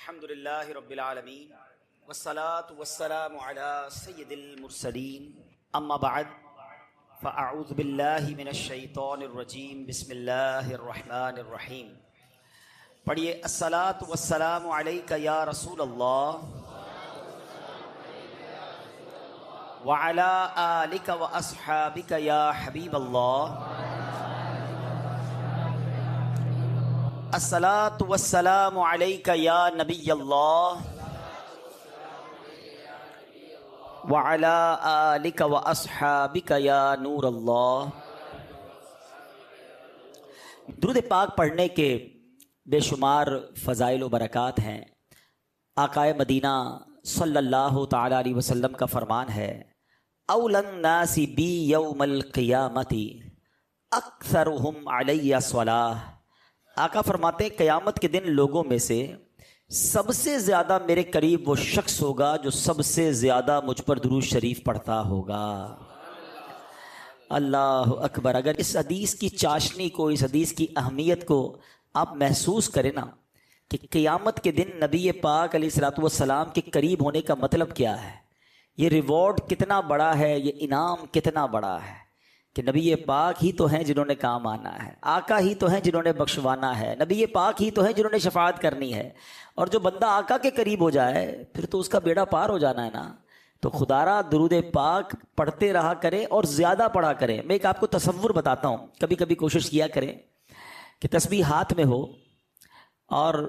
अल्हम्दुलिल्लाहि रब्बिल आलमीन वस्सलातु वस्सलामु अला सय्यिदिल मुरसलीन अम्मा बअद फ़अऊज़ु बिल्लाहि मिनश शैतानिर रजीम बिस्मिल्लाहिर रहमानिर रहीम। पढ़िए अस्सलातु वस्सलामु अलैका या रसूलल्लाह व अला आलिका व अस्हाबिका या हबीबल्लाह। अस्सलातु वस्सलामु अलैका या नबियल्लाह व अला आलिका व अस्हाबिका या नूरल्लाह। दुरूद पाक पढ़ने के बेशुमार फ़ज़ाइल व बरक़ात हैं। आक़ाए मदीना सल्लल्लाहु तआला अलैहि वसल्लम का फरमान है, औलन नासी बी यौमल क़ियामती अक्सरुहुम अलैया स्वलाह। आका फरमाते हैं क़यामत के दिन लोगों में से सबसे ज़्यादा मेरे करीब वो शख्स होगा जो सबसे ज़्यादा मुझ पर दुरूद शरीफ पढ़ता होगा। अल्लाह अकबर। अगर इस हदीस की चाशनी को, इस हदीस की अहमियत को आप महसूस करें ना कि क़यामत के दिन नबी पाक अलैहिस्सलातु वस्सलाम के करीब होने का मतलब क्या है, ये रिवॉर्ड कितना बड़ा है, ये इनाम कितना बड़ा है कि नबी पाक ही तो हैं जिन्होंने काम आना है, आका ही तो हैं जिन्होंने बख्शवाना है, नबी पाक ही तो हैं जिन्होंने शफाअत करनी है। और जो बंदा आका के करीब हो जाए फिर तो उसका बेड़ा पार हो जाना है ना। तो खुदारा दुरूद पाक पढ़ते रहा करें और ज़्यादा पढ़ा करें। मैं एक आपको तसव्वुर बताता हूँ, कभी कभी कोशिश किया करें कि तस्बीह हाथ में हो और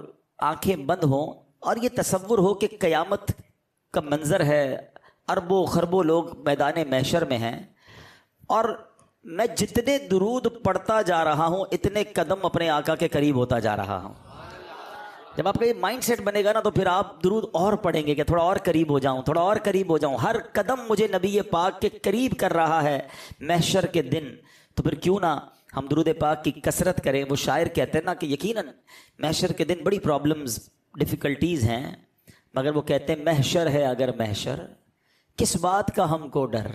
आंखें बंद हों और ये तसव्वुर हो कि क़यामत का मंज़र है, अरबों खरबों लोग मैदान महशर में हैं और मैं जितने दुरूद पढ़ता जा रहा हूँ इतने कदम अपने आका के करीब होता जा रहा हूँ। जब आपका ये माइंड सेट बनेगा ना तो फिर आप दुरूद और पढ़ेंगे कि थोड़ा और करीब हो जाऊँ, थोड़ा और करीब हो जाऊँ। हर कदम मुझे नबी पाक के करीब कर रहा है महशर के दिन। तो फिर क्यों ना हम दुरूद पाक की कसरत करें। वो शायर कहते हैं ना कि यकीनन महशर के दिन बड़ी प्रॉब्लम्स डिफ़िकल्टीज़ हैं, मगर वो कहते हैं महशर है अगर महशर किस बात का हमको डर।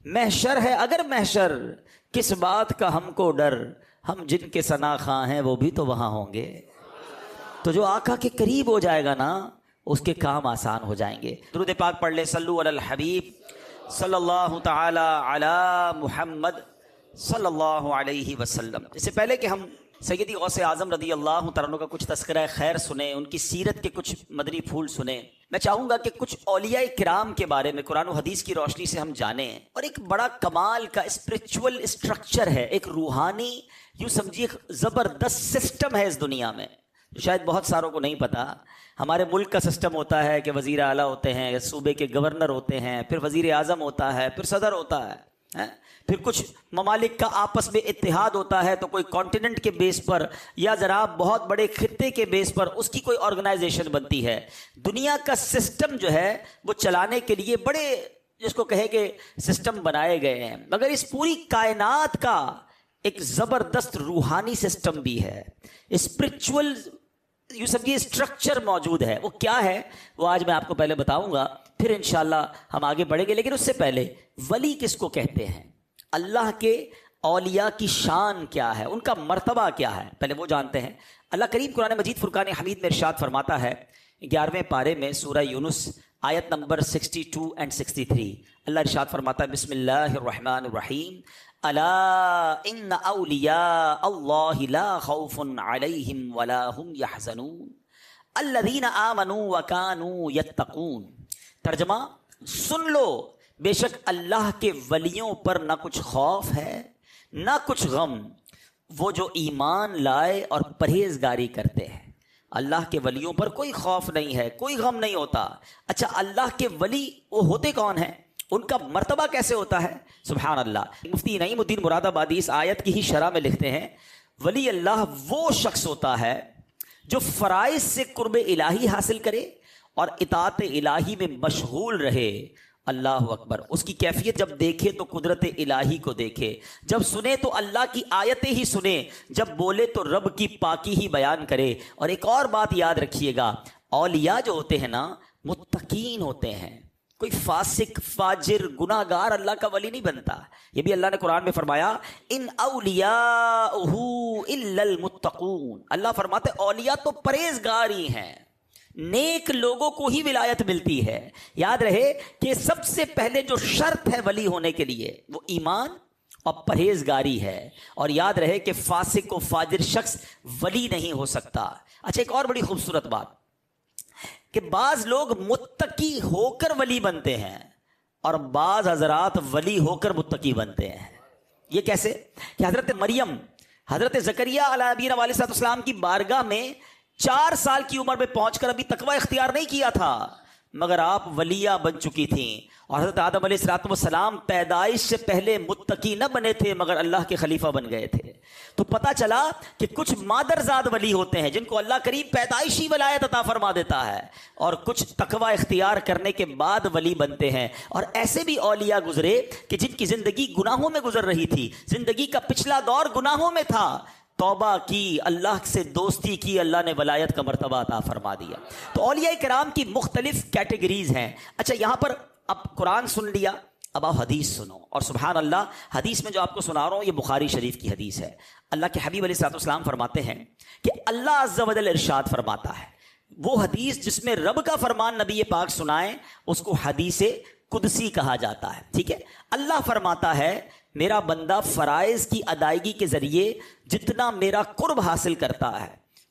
महशर है अगर महशर किस बात का हमको डर, हम जिनके सना खां हैं वो भी तो वहाँ होंगे। तो जो आका के करीब हो जाएगा ना उसके काम आसान हो जाएंगे। दुरूद पाक पढ़ ले, सल्लु अलल हबीब सल्लल्लाहु तआला अला मुहम्मद सल्लल्लाहु अलैहि वसल्लम। इससे पहले कि हम सैयदी गौसे आज़म रदी अल्लाह तआला अन्हु का कुछ तज़किरा खैर सुने, उनकी सीरत के कुछ मदनी फूल सुने, मैं चाहूँगा कि कुछ औलिया किराम के बारे में कुरान और हदीस की रोशनी से हम जानें। और एक बड़ा कमाल का स्पिरिचुअल स्ट्रक्चर है, एक रूहानी, यूँ समझिए ज़बरदस्त सिस्टम है इस दुनिया में जो शायद बहुत सारों को नहीं पता। हमारे मुल्क का सिस्टम होता है कि वज़ीर आला होते हैं, सूबे के गवर्नर होते हैं, फिर वज़ीर आज़म होता है, फिर सदर होता है, फिर कुछ ममालिक का आपस में इत्तेहाद होता है तो कोई कॉन्टिनेंट के बेस पर या ज़रा बहुत बड़े खित्ते के बेस पर उसकी कोई ऑर्गेनाइजेशन बनती है। दुनिया का सिस्टम जो है वो चलाने के लिए बड़े जिसको कहे कि सिस्टम बनाए गए हैं, मगर इस पूरी कायनात का एक ज़बरदस्त रूहानी सिस्टम भी है, स्पिरिचुअल यूँ समझिए स्ट्रक्चर मौजूद है। वो क्या है वो आज मैं आपको पहले बताऊंगा, फिर इंशाल्लाह हम आगे बढ़ेंगे। लेकिन उससे पहले वली किसको कहते हैं, अल्लाह के औलिया की शान क्या है, उनका मर्तबा क्या है, पहले वो जानते हैं। अल्लाह करीम कुरान मजीद फुरकान हमीद में इरशाद फरमाता है 11वें पारे में सूरह यूनुस आयत नंबर 62 और 63। अल्लाह इरशाद फरमाता है बिस्मिल्लाहिर रहमानिर रहीम, अला इन्न औलिया अल्लाहि ला खौफुन अलैहिम वला हुम यहज़नून अल्लज़ीना आमनू व कानू यत्तकून। तर्जमा, सुन लो बेशक अल्लाह के वलियों पर ना कुछ खौफ है ना कुछ गम, वो जो ईमान लाए और परहेजगारी करते हैं। अल्लाह के वलियों पर कोई खौफ नहीं है, कोई गम नहीं होता। अच्छा, अल्लाह के वली वो होते कौन हैं, उनका मर्तबा कैसे होता है? सुभान अल्लाह। मुफ्ती नईमुद्दीन मुरादाबादी इस आयत की ही शरह में लिखते हैं, वली अल्लाह वो शख्स होता है जो फ़राइज़ से कुर्ब इलाही हासिल करे और इताअत इलाही में मशगूल रहे। अल्लाह अकबर। उसकी कैफियत जब देखे तो कुदरत इलाही को देखे, जब सुने तो अल्लाह की आयतें ही सुने, जब बोले तो रब की पाकी ही बयान करे। और एक और बात याद रखिएगा, औलिया जो होते हैं ना मुत्तकीन होते हैं। कोई फासिक फाजिर गुनाहगार अल्लाह का वली नहीं बनता। ये भी अल्लाह ने कुरान में फरमाया, इन औलियाहु इल्लल मुत्तकून। अल्लाह फरमाते औलिया तो परहेजगार ही हैं। नेक लोगों को ही विलायत मिलती है। याद रहे कि सबसे पहले जो शर्त है वली होने के लिए वो ईमान और परहेजगारी है। और याद रहे कि फासिक और फाजिर शख्स वली नहीं हो सकता। अच्छा, एक और बड़ी खूबसूरत बात कि बाज लोग मुत्तकी होकर वली बनते हैं और बाज हजरात वली होकर मुत्तकी बनते हैं। ये कैसे कि हजरत मरियम, हजरत जकरिया अलैहिस्सलाम की बारगाह में 4 साल की उम्र में पहुंचकर अभी तकवा इख्तियार नहीं किया था, मगर आप वलिया बन चुकी थीं। और हजरत आदम अलैहिस्सलाम पैदाइश से पहले मुत्तकी न बने थे मगर अल्लाह के खलीफा बन गए थे। तो पता चला कि कुछ मादरजाद वली होते हैं जिनको अल्लाह करीम पैदाइशी वलायत अता फरमा देता है, और कुछ तकवा इख्तियार करने के बाद वली बनते हैं। और ऐसे भी औलिया गुजरे कि जिनकी जिंदगी गुनाहों में गुजर रही थी, जिंदगी का पिछला दौर गुनाहों में था, तौबा की, अल्लाह से दोस्ती की, अल्लाह ने वलायत का मर्तबा अता फरमा दिया। तो औलिया किराम की मुख्तलिफ कैटेगरीज हैं। अच्छा, यहां पर अब कुरान सुन लिया, अब आप हदीस सुनो। और सुभान अल्लाह, हदीस में जो आपको सुना रहा हूं ये बुखारी शरीफ की हदीस है। अल्लाह के हबीब अलैहिस्सलाम फरमाते हैं कि अल्लाह अज़्ज़ा व जल इरशाद फरमाता है, वो हदीस जिसमें रब का फरमान नबी पाक सुनाए उसको हदीस कुदसी कहा जाता है। ठीक है, अल्लाह फरमाता है मेरा बंदा फराइज की अदायगी के जरिए जितना मेरा कुर्ब हासिल करता है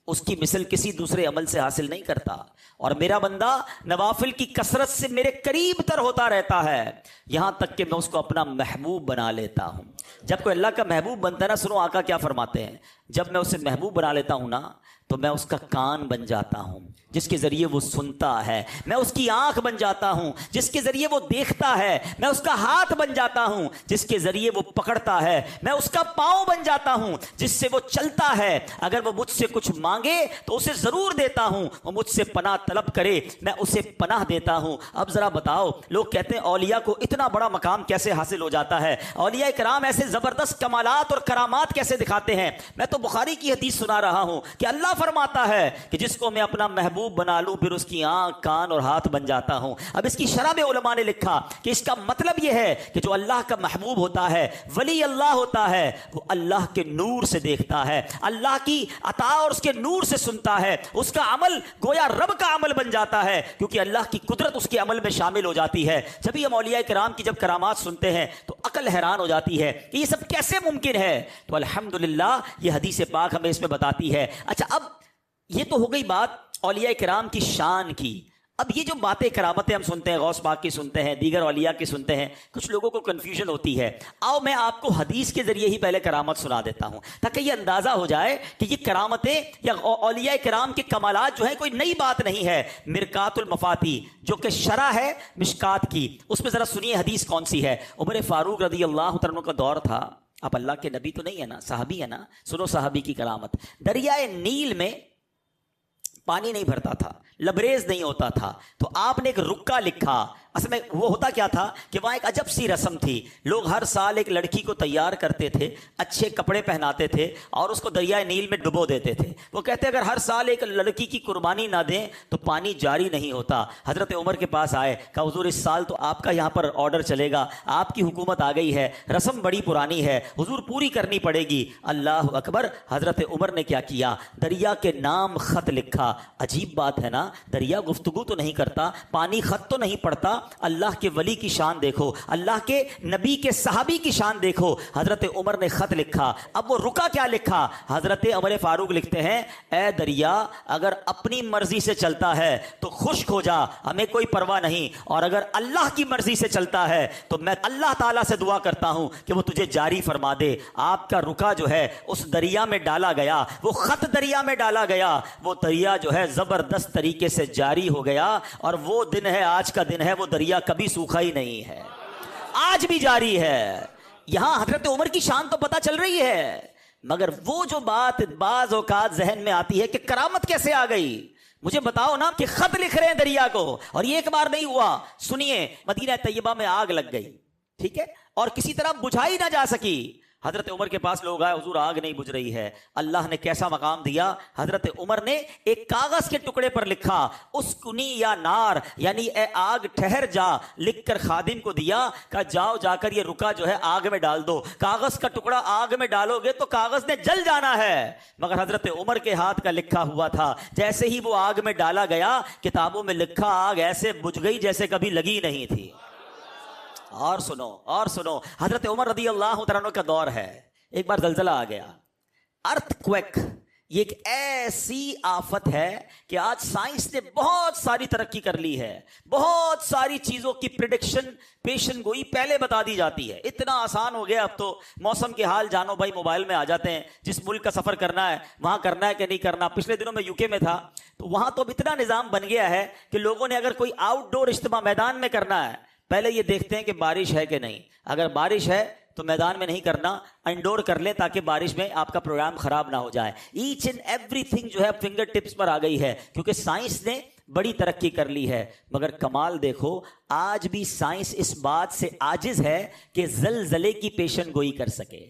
उसकी मिसल किसी दूसरे अमल से हासिल नहीं करता, और मेरा बंदा नवाफिल की कसरत से मेरे करीब तर होता रहता है, यहां तक कि मैं उसको अपना महबूब बना लेता हूं। जब कोई अल्लाह का महबूब बनता है ना, सुनो आका क्या फरमाते हैं, जब मैं उसे महबूब बना लेता हूं ना तो मैं उसका कान बन जाता हूं जिसके जरिए वो सुनता है, मैं उसकी आंख बन जाता हूं जिसके जरिए वो देखता है, मैं उसका हाथ बन जाता हूं जिसके जरिए वो पकड़ता है, मैं उसका पांव बन जाता हूं जिससे वो चलता है। अगर वो मुझसे कुछ मांगे तो उसे जरूर देता हूं, वो मुझसे पनाह तलब करे मैं उसे पनाह देता हूं। अब जरा बताओ, लोग कहते हैं औलिया को इतना बड़ा मकाम कैसे हासिल हो जाता है, औलिया कराम ऐसे जबरदस्त कमालात और करामात कैसे दिखाते हैं। मैं तो बुखारी की हदीस सुना रहा हूं कि अल्लाह फरमाता है कि जिसको मैं अपना महबूब बना लूं फिर उसकी आंख, कान और हाथ बन जाता हूं। अब इसकी शरह में उलमा ने लिखा कि इसका मतलब यह है कि जो अल्लाह का महबूब होता है, वली अल्लाह होता है, वो अल्लाह के नूर से देखता है, अल्लाह की अता और उसके नूर से सुनता है, उसका अमल गोया रब का अमल बन जाता है क्योंकि अल्लाह की कुदरत उसके अमल में शामिल हो जाती है। जब हम औलिया किराम की जब करामात सुनते हैं तो अकल हैरान हो जाती है कि ये सब कैसे मुमकिन है। तो अल्हम्दुलिल्लाह ये हदीस पाक हमें इसमें बताती है। अच्छा, अब ये तो हो गई बात औलिया किराम की शान की। अब ये जो बातें करामतें हम सुनते हैं, गौस पाक की सुनते हैं, दीगर औलिया की सुनते हैं, कुछ लोगों को कंफ्यूजन होती है। आओ मैं आपको हदीस के जरिए ही पहले करामत सुना देता हूं ताकि ये अंदाजा हो जाए कि ये करामतें या औलिया किराम के कमालात जो है कोई नई बात नहीं है। मिरकातुल मफाती जो कि शरह है मिशकात की, उसमें जरा सुनिए हदीस कौन सी है। उमर फारूक रदी अल्लाह तआला का दौर था, आप अल्लाह के नबी तो नहीं है ना, साहबी है ना, सुनो साहबी की करामत। दरियाए नील में पानी नहीं भरता था, लबरेज नहीं होता था, तो आपने एक रुक्का लिखा। असल में वो होता क्या था कि वहाँ एक अजब सी रस्म थी, लोग हर साल एक लड़की को तैयार करते थे, अच्छे कपड़े पहनाते थे और उसको दरियाए नील में डुबो देते थे। वो कहते अगर हर साल एक लड़की की कुर्बानी ना दें तो पानी जारी नहीं होता। हजरत उमर के पास आए, कहा हुजूर इस साल तो आपका यहाँ पर ऑर्डर चलेगा, आपकी हुकूमत आ गई है, रस्म बड़ी पुरानी है, हुजूर पूरी करनी पड़ेगी। अल्लाह अकबर। हजरत उमर ने क्या किया, दरिया के नाम खत लिखा। अजीब बात है ना, दरिया गुफ्तगू तो नहीं करता, पानी खत तो नहीं पढ़ता, अल्लाह के वली की शान देखो, अल्लाह के नबी के सहाबी की शान देखो। हजरत उमर ने खत लिखा। अब वो रुका क्या लिखा, हजरत उमर फारूक लिखते हैं, ए दरिया अगर अपनी मर्जी से चलता है तो खुश्क हो जा, हमें कोई परवाह नहीं, और अगर अल्लाह की मर्जी से चलता है तो मैं अल्लाह ताला से दुआ करता हूं कि वो तुझे जारी फरमा दे। आपका रुका जो है उस दरिया में डाला गया, वो खत दरिया में डाला गया, वो दरिया जो है जबरदस्त तरीके से जारी हो गया। और वो दिन है, आज का दिन है, वो दरिया कभी सूखा ही नहीं है, आज भी जारी है। यहां हजरत उमर की शान तो पता चल रही है, मगर वो जो बात बाज औकात जहन में आती है कि करामत कैसे आ गई। मुझे बताओ ना कि खत लिख रहे हैं दरिया को, और ये एक बार नहीं हुआ। सुनिए, मदीना तैयबा में आग लग गई, ठीक है, और किसी तरह बुझाई ना जा सकी। हजरत उमर के पास लोग आए, हुजूर आग नहीं बुझ रही है। अल्लाह ने कैसा मकाम दिया, हजरत उमर ने एक कागज के टुकड़े पर लिखा उसकुनी या नार, यानी ए आग ठहर जा, लिखकर खादिम को दिया, कहा जाओ जाकर ये रुका जो है आग में डाल दो। कागज का टुकड़ा आग में डालोगे तो कागज ने जल जाना है, मगर हजरत उमर के हाथ का लिखा हुआ था। जैसे ही वो आग में डाला गया, किताबों में लिखा आग ऐसे बुझ गई जैसे कभी लगी नहीं थी। और सुनो, हजरत उमर रदी अल्लाह तआला अन्हु का दौर है। एक बार जलजला आ गया, अर्थक्वेक। ये एक ऐसी आफत है कि आज साइंस ने बहुत सारी तरक्की कर ली है, बहुत सारी चीजों की प्रिडिक्शन, पेशन गोई पहले बता दी जाती है। इतना आसान हो गया अब तो, मौसम के हाल जानो भाई मोबाइल में आ जाते हैं, जिस मुल्क का सफर करना है वहां करना है कि नहीं करना। पिछले दिनों में यूके में था, तो वहां तो अब इतना निजाम बन गया है कि लोगों ने अगर कोई आउटडोर इज्तिमा मैदान में करना है, पहले ये देखते हैं कि बारिश है कि नहीं। अगर बारिश है तो मैदान में नहीं करना, इंडोर कर लें ताकि बारिश में आपका प्रोग्राम खराब ना हो जाए। ईच एंड एवरीथिंग जो है फिंगर टिप्स पर आ गई है, क्योंकि साइंस ने बड़ी तरक्की कर ली है। मगर कमाल देखो, आज भी साइंस इस बात से आजिज है कि जलजले की पेशन गोई कर सके।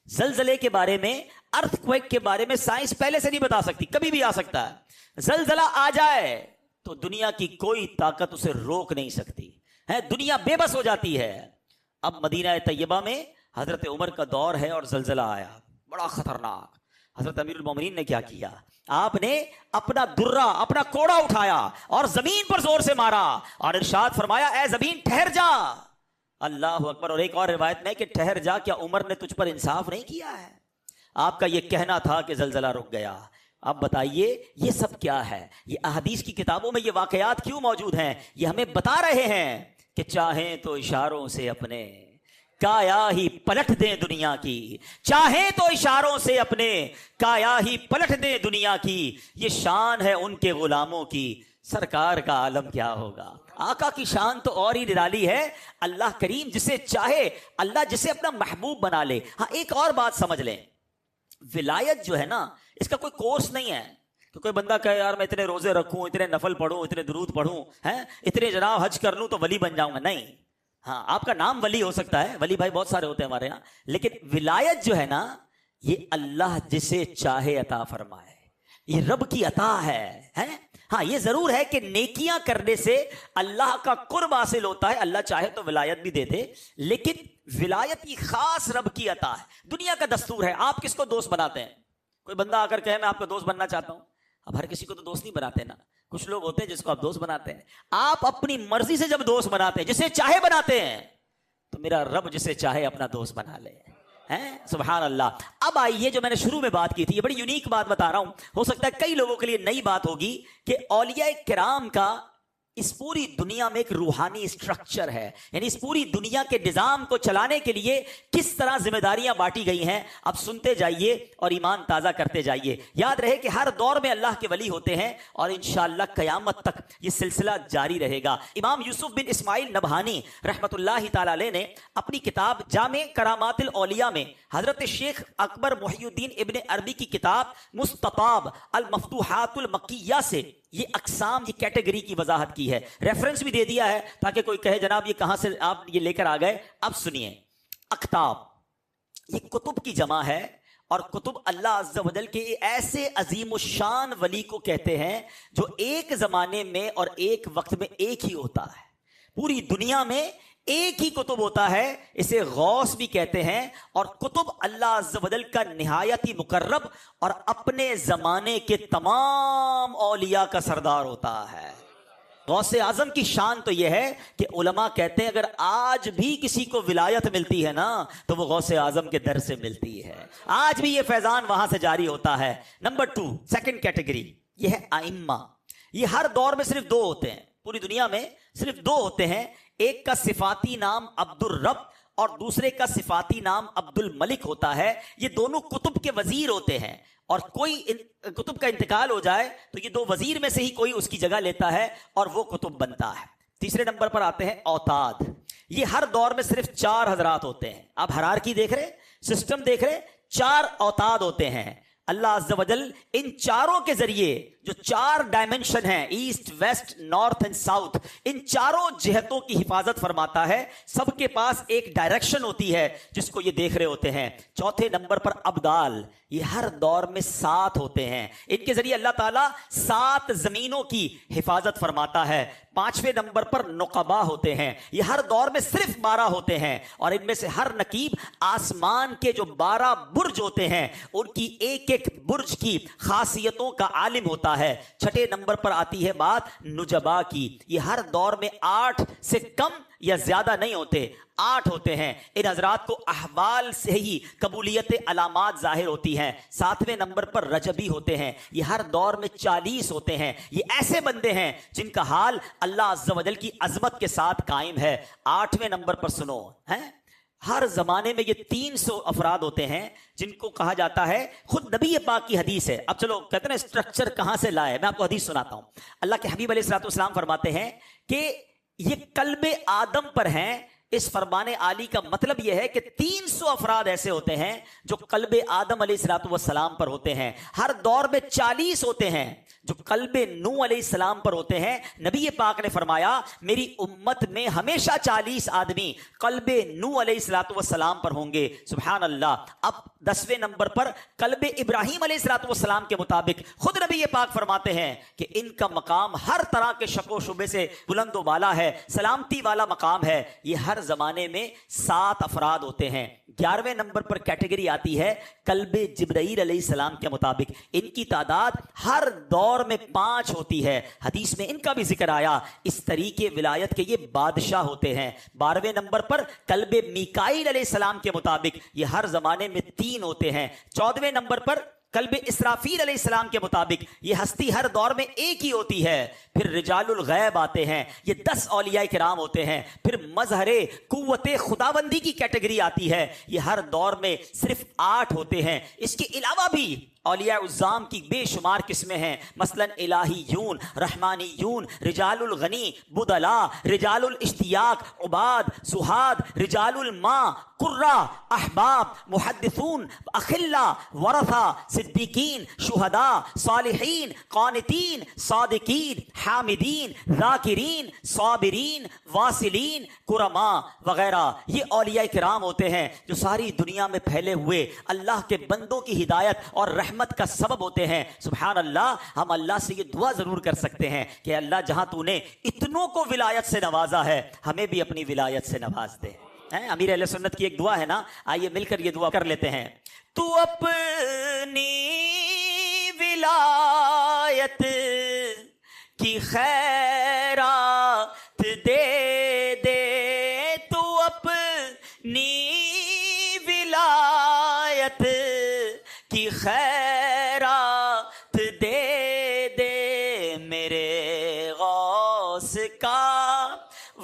जलजले के बारे में, अर्थक्वेक के बारे में साइंस पहले से नहीं बता सकती, कभी भी आ सकता है। जलजला आ जाए तो दुनिया की कोई ताकत उसे रोक नहीं सकती है, दुनिया बेबस हो जाती है। अब मदीना तैयबा में हजरत उमर का दौर है और जलजला आया, बड़ा खतरनाक। हजरत अमीरुल मोमिनीन ने क्या किया, आपने अपना दुर्रा, अपना कोड़ा उठाया और जमीन पर जोर से मारा और इरशाद फरमाया, ए जमीन ठहर जा। अल्लाह अकबर। और एक और रिवायत में कि ठहर जा, क्या उमर ने तुझ पर इंसाफ नहीं किया है? आपका यह कहना था कि जलजला रुक गया। अब बताइए ये सब क्या है? ये अहदीस की किताबों में ये वाकयात क्यों मौजूद हैं? ये हमें बता रहे हैं कि चाहें तो इशारों से अपने काया ही पलट दें दुनिया की, चाहें तो इशारों से अपने काया ही पलट दें दुनिया की। ये शान है उनके गुलामों की, सरकार का आलम क्या होगा। आका की शान तो और ही निराली है। अल्लाह करीम जिसे चाहे, अल्लाह जिसे अपना महबूब बना ले। हाँ, एक और बात समझ लें, विलायत जो है ना, इसका कोई कोर्स नहीं है तो कोई बंदा कहे यार मैं इतने रोजे रखूं, इतने नफल पढ़ूं, इतने दुरूद पढ़ूं, हैं, इतने जनाब हज कर लूं तो वली बन जाऊंगा। नहीं, हाँ आपका नाम वली हो सकता है, वली भाई बहुत सारे होते हैं हमारे यहाँ, लेकिन विलायत जो है ना, ये अल्लाह जिसे चाहे अता फरमाए, ये रब की अता है? हाँ, ये जरूर है कि नेकियां करने से अल्लाह का कुर्ब हासिल होता है, अल्लाह चाहे तो विलायत भी दे दे, लेकिन विलायत की खास रब की अता है। दुनिया का दस्तूर है, आप किसको दोस्त बनाते हैं? कोई बंदा आकर कहे मैं आपका दोस्त बनना चाहता हूं, अब हर किसी को तो दोस्त नहीं बनाते ना, कुछ लोग होते हैं जिसको आप दोस्त बनाते हैं। आप अपनी मर्जी से जब दोस्त बनाते हैं, जिसे चाहे बनाते हैं, तो मेरा रब जिसे चाहे अपना दोस्त बना ले, हैं? सुभान अल्लाह। अब आइए, जो मैंने शुरू में बात की थी, ये बड़ी यूनिक बात बता रहा हूं, हो सकता है कई लोगों के लिए नई बात होगी कि औलिया किराम का इस पूरी दुनिया में एक रूहानी स्ट्रक्चर है, यानी इस पूरी दुनिया के निजाम को चलाने के लिए किस तरह जिम्मेदारियां बांटी गई हैं। अब सुनते जाइए और ईमान ताजा करते जाइए। याद रहे कि हर दौर में अल्लाह के वली होते हैं और इंशाअल्लाह कयामत तक ये सिलसिला जारी रहेगा। इमाम यूसुफ बिन इस्माइल नबहानी रहमतुल्लाहि तआला अलैह ने अपनी किताब जामे करामातिल औलिया में हजरत शेख अकबर मुहियुद्दीन इब्ने अरबी की किताब मुस्तताब अल मफ्तूहातुल मक्किया से ये अकसाम, ये कैटेगरी की वजाहत की है। रेफरेंस भी दे दिया है ताकि कोई कहे जनाब ये कहां से आप ये लेकर आ गए। अब सुनिए, अख्ताब ये कुतुब की जमा है और कुतुब अल्लाह अज़्ज़ा वजल के ऐसे अजीम शान वली को कहते हैं जो एक जमाने में और एक वक्त में एक ही होता है। पूरी दुनिया में एक ही कुतुब होता है, इसे गौस भी कहते हैं। और कुतुब अल्लाह अज़्ज़ा वजल का निहायत ही मुकर्रब और अपने जमाने के तमाम औलिया का सरदार होता है। गौसे आजम की शान तो यह है कि उलमा कहते हैं अगर आज भी किसी को विलायत मिलती है ना, तो वो गौसे आजम के दर से मिलती है। आज भी ये फैजान वहां से जारी होता है। नंबर 2, सेकंड कैटेगरी, ये है आइम्मा। ये हर दौर में सिर्फ 2 होते हैं, पूरी दुनिया में सिर्फ 2 होते हैं। एक का सिफाती नाम अब्दुल रब और दूसरे का सिफाती नाम अब्दुल मलिक होता है। ये दोनों कुतुब के वजीर होते हैं और कोई कुतुब का इंतकाल हो जाए तो ये 2 वजीर में से ही कोई उसकी जगह लेता है और वो कुतुब बनता है। तीसरे नंबर पर आते हैं औताद। ये हर दौर में सिर्फ 4 हजरात होते हैं। आप हरारकी देख रहे, सिस्टम देख रहे, 4 औताद होते हैं। अल्लाह अज़्ज़ा वजल इन चारों के जरिए जो 4 डायमेंशन हैं, east, west, north and south, इन चारों जिहतों की हिफाजत फरमाता है। सबके पास एक डायरेक्शन होती है जिसको ये देख रहे होते हैं। चौथे नंबर पर अब्दाल, ये हर दौर में 7 होते हैं। इनके जरिए अल्लाह ताला 7 जमीनों की हिफाजत फरमाता है। 5वें नंबर पर नुकबा होते हैं, ये हर दौर में सिर्फ 12 होते हैं और इनमें से हर नकीब आसमान के जो 12 बुर्ज होते हैं उनकी एक एक बुर्ज की खासियतों का आलिम होता है। 6ठे नंबर पर आती है बात नुजबा की, ये हर दौर में 8 से कम या ज्यादा नहीं होते, 8 होते हैं। इन हजरात को अहवाल से ही कबूलियत अलामात जाहिर होती हैं। 7वें नंबर पर रजबी होते हैं, ये हर दौर में 40 होते हैं। ये ऐसे बंदे हैं जिनका हाल अल्लाह अज़्ज़ व जल की अजमत के साथ कायम है। 8वें नंबर पर सुनो, हैं हर जमाने में ये 300 अफराद होते हैं जिनको कहा जाता है, खुद नबी पाक की हदीस है। अब चलो कहते हैं स्ट्रक्चर कहां से लाए, मैं आपको हदीस सुनाता हूं। अल्लाह के हबीब अलैहिस्सलाम फरमाते हैं कि ये कल्बे आदम पर हैं। इस फरमाने आली का मतलब यह है कि 300 अफराद ऐसे होते हैं जो कल्बे आदम अलैहिस्सलाम पर होते हैं। हर दौर में 40 होते हैं जो कल्बे नूह अलैहिस्सलाम पर होते हैं। नबी पाक ने फरमाया मेरी उम्मत में हमेशा 40 आदमी कल्बे नूह अलैहिस्सलाम पर होंगे। सुभान अल्लाह। अब 10वें नंबर पर कल्बे इब्राहीम अलैहिस्सलाम के मुताबिक खुद नबी पाक फरमाते हैं कि इनका मकाम हर तरह के शको शुबे से बुलंद वाला है, सलामती वाला मकाम है। ये हर जमाने में 7 अफराद होते हैं। 11वें नंबर पर कैटेगरी आती है कल्बे जिब्राईल अलैहिस्सलाम के मुताबिक, इनकी तादाद हर दौर में 5 होती है। हदीस में इनका भी जिक्र आया। इस तरीके विलायत के ये बादशाह होते हैं। 12वें नंबर पर कल्बे मीकाईल अलैहिस्सलाम के मुताबिक ये हर जमाने में 3 होते हैं। 14वें नंबर पर कल्बे इसराफील अलैहिस्सलाम के मुताबिक ये हस्ती हर दौर में एक ही होती है। फिर रिजालुल गैब आते हैं, ये 10 औलिया किराम होते हैं। फिर मजहरे कुव्वते खुदाबंदी की कैटेगरी आती है, ये हर दौर में सिर्फ 8 होते हैं। इसके अलावा भी औलिया उज़्ज़ाम की बेशुमार किस्में हैं, मसलन इलाहीयून, रहमानीयून, रिजालुल गनी, बुदला, रिजालुल इश्तियाक, उबाद, सुहाद, रिजालुल मा, कुर्रा, अहबाब, मुहद्दिसून, अखिल्ला, वरसा, सिद्दीकीन, शुहदा, सालिहीन, कानितीन, सादिकीन, हामिदीन, जाकिरीन, साबिरीन, वासिलीन, कुरमा वगैरह। ये औलिया किराम होते हैं जो सारी दुनिया में फैले हुए अल्लाह के बंदों की हिदायत और रहमत का सबब होते हैं। सुभान अल्लाह। हम अल्लाह से ये दुआ जरूर कर सकते हैं कि अल्लाह जहां तूने इतनों को विलायत से नवाजा है, हमें भी अपनी विलायत से नवाज दे। अमीर अहले सुन्नत की एक दुआ है ना, आइए मिलकर ये दुआ कर लेते हैं। तू अपनी विलायत की खैरात दे दे, तू अपनी विलायत की खैरात दे दे, मेरे गौस का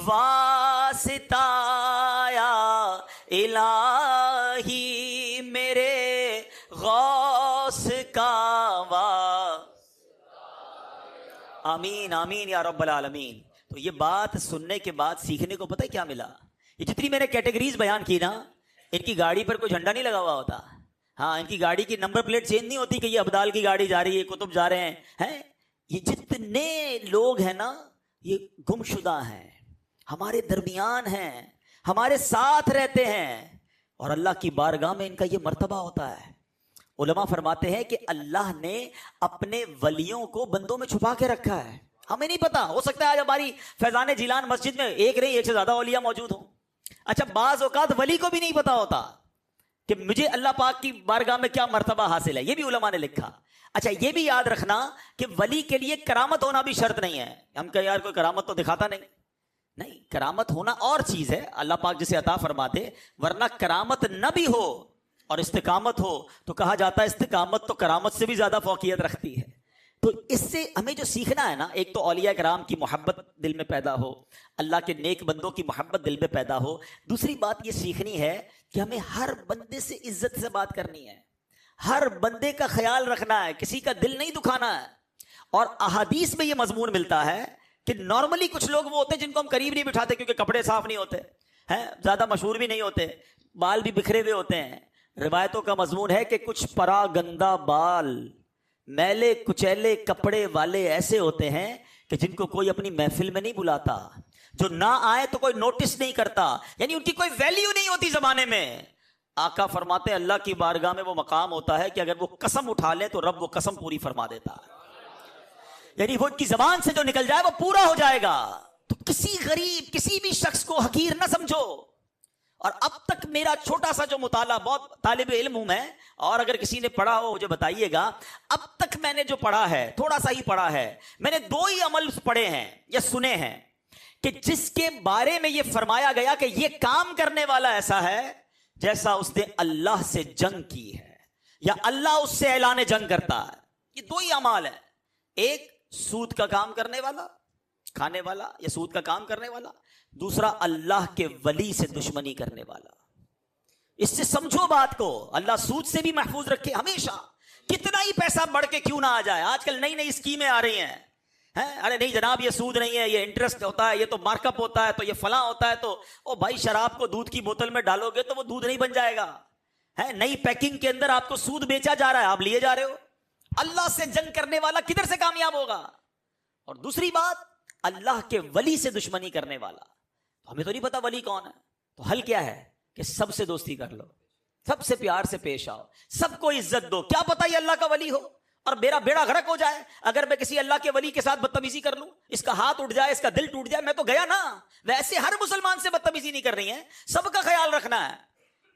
वास्ताया इलाही, मेरे गौस का आमीन आमीन या रब्बल आलमीन। तो ये बात सुनने के बाद सीखने को पता है क्या मिला? ये जितनी मैंने कैटेगरीज बयान की ना, इनकी गाड़ी पर कोई झंडा नहीं लगा हुआ होता। हाँ, इनकी गाड़ी की नंबर प्लेट चेंज नहीं होती कि ये अब्दाल की गाड़ी जा रही है, कुतुब जा रहे हैं। ये जितने लोग हैं ना, ये गुमशुदा हैं, हमारे दरमियान हैं, हमारे साथ रहते हैं और अल्लाह की बारगाह में इनका ये मर्तबा होता है। उलमा फरमाते हैं कि अल्लाह ने अपने वलियों को बंदों में छुपा के रखा है। हमें नहीं पता, हो सकता है आज हमारी फैजान जिलान मस्जिद में एक नहीं, एक से ज्यादा औलिया मौजूद हो। अच्छा, बाज औकात वली को भी नहीं पता होता कि मुझे अल्लाह पाक की बारगाह में क्या मर्तबा हासिल है, ये भी उलमा ने लिखा। अच्छा, ये भी याद रखना कि वली के लिए करामत होना भी शर्त नहीं है। हम कहें यार कोई करामत तो दिखाता नहीं, नहीं, करामत होना और चीज है, अल्लाह पाक जिसे अता फरमा दे। वरना करामत न भी हो और इस्तिकामत हो तो कहा जाता है इस्तिकामत तो करामत से भी ज्यादा फौकियत रखती है। तो इससे हमें जो सीखना है ना, एक तो औलिया कराम की मोहब्बत दिल में पैदा हो, अल्लाह के नेक बंदों की मोहब्बत दिल में पैदा हो। दूसरी बात ये सीखनी है कि हमें हर बंदे से इज्जत से बात करनी है, हर बंदे का ख्याल रखना है, किसी का दिल नहीं दुखाना है। और अहादीस में ये मजमून मिलता है कि नॉर्मली कुछ लोग वो होते हैं जिनको हम करीब नहीं बिठाते क्योंकि कपड़े साफ नहीं होते हैं, ज्यादा मशहूर भी नहीं होते, बाल भी बिखरे हुए होते हैं। रिवायतों का मजमून है कि कुछ परागंदा बाल मैले कुचैले कपड़े वाले ऐसे होते हैं कि जिनको कोई अपनी महफिल में नहीं बुलाता, जो ना आए तो कोई नोटिस नहीं करता, यानी उनकी कोई वैल्यू नहीं होती जमाने में। आका फरमाते हैं अल्लाह की बारगाह में वो मकाम होता है कि अगर वो कसम उठा ले तो रब वो कसम पूरी फरमा देता है, यानी वो उनकी जबान से जो निकल जाए वो पूरा हो जाएगा। तो किसी गरीब किसी भी शख्स को हकीर ना समझो। और अब तक मेरा छोटा सा जो मुताला, बहुत तालिब इल्म हूं मैं, और अगर किसी ने पढ़ा हो मुझे बताइएगा, अब तक मैंने जो पढ़ा है, थोड़ा सा ही पढ़ा है, मैंने 2 ही अमल पढ़े हैं या सुने हैं कि जिसके बारे में यह फरमाया गया कि यह काम करने वाला ऐसा है जैसा उसने अल्लाह से जंग की है या अल्लाह उससे ऐलान जंग करता है। ये 2 ही अमाल है, एक सूद का काम करने वाला, खाने वाला या सूद का काम करने वाला, दूसरा अल्लाह के वली से दुश्मनी करने वाला। इससे समझो बात को, अल्लाह सूद से भी महफूज रखे हमेशा, कितना ही पैसा बढ़ के क्यों ना आ जाए। आजकल नई नई स्कीमें आ रही हैं, अरे नहीं जनाब ये सूद नहीं है, ये इंटरेस्ट होता है, ये तो मार्कअप होता है, तो ये फला होता है। तो ओ भाई, शराब को दूध की बोतल में डालोगे तो वो दूध नहीं बन जाएगा, है नई पैकिंग के अंदर आपको सूद बेचा जा रहा है, आप लिए जा रहे हो। अल्लाह से जंग करने वाला किधर से कामयाब होगा। और दूसरी बात, अल्लाह के वली से दुश्मनी करने वाला, तो हमें तो नहीं पता वली कौन है, तो हल क्या है कि सबसे दोस्ती कर लो, सबसे प्यार से पेश आओ, सबको इज्जत दो। क्या पता ये अल्लाह का वली हो और मेरा बेड़ा गर्क हो जाए अगर मैं किसी अल्लाह के वली के साथ बदतमीजी कर लूं, इसका हाथ उठ जाए, इसका दिल टूट जाए, मैं तो गया ना। वैसे हर मुसलमान से बदतमीजी नहीं कर रही है, सबका ख्याल रखना है।